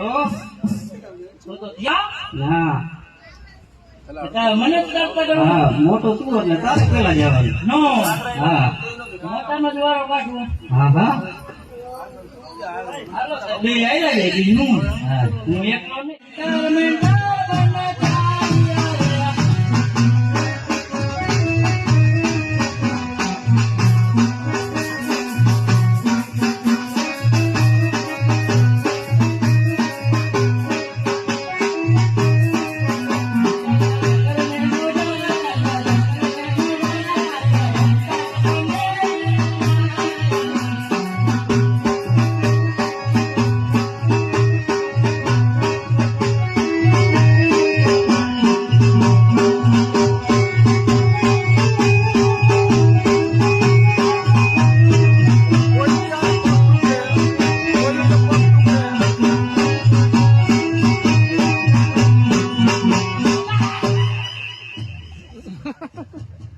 તો ત્યાં ના મને જ કરતા કરો. હા મોટો તું એટલે તારે પેલા જવાનું. નો હા મોટાનો જ વારો કાઢવો. હા હા હાલો બે આયા રે બીનું. હા હું એકલો નહીં.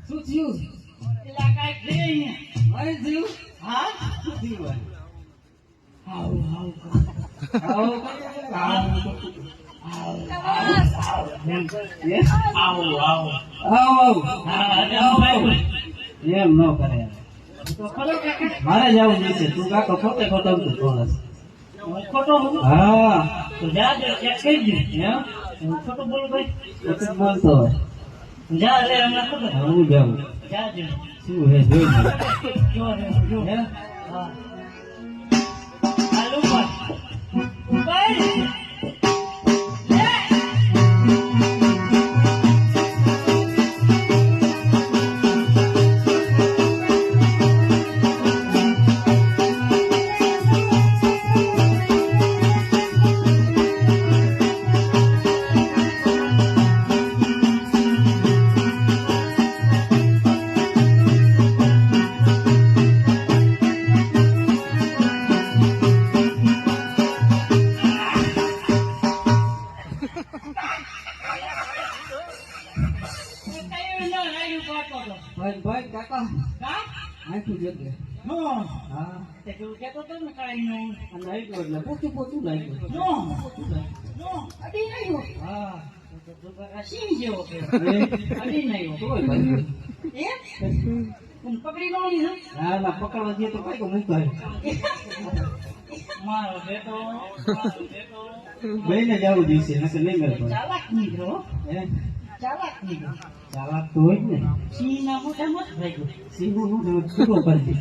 શું થયું? પેલા કાંઈક દે અહીંયા. મારે થયું? હા? શું થયું? આવ, આવ, આવ, આવ, આવ, આવ. હા, આવ, આવ. એમ ન કરે. તો ખરો કાકા? મારે જવું જોઈશે. તું કાકો ખોટે ખોટું તું બોલસ. હું ખોટો હું? હા તો જા દે, ચેક કરી દે. એમ હું ખોટું બોલું ભાઈ? ખોટું બોલતો હોય. જા લે, હમણાં ખબર. હું જાઉં. જા દે. શું હે જોઈ લે. જો રે, જો. હે? હા. હાલો પણ. ભાઈ. ભાઈ ભાઈ કાકા આખું જગ્યા. હા અને આટલું એટલે પોતું પોતું લાગ્યું. હા તોય ભાઈ. પકડી ગયો ના ના પકડવા જઈએ તો કઈ મૂકાય. મારો બેટો બેને જવું જોઈશે નકર નહીં મેળ પડે. ચાલાક નીકળો હે? ચાલાક નીકળો ચાલાક તો હોય જ ને. સિંહ ના મોટા મત ભાઈ સિંહ નું પૂરો કરી દે.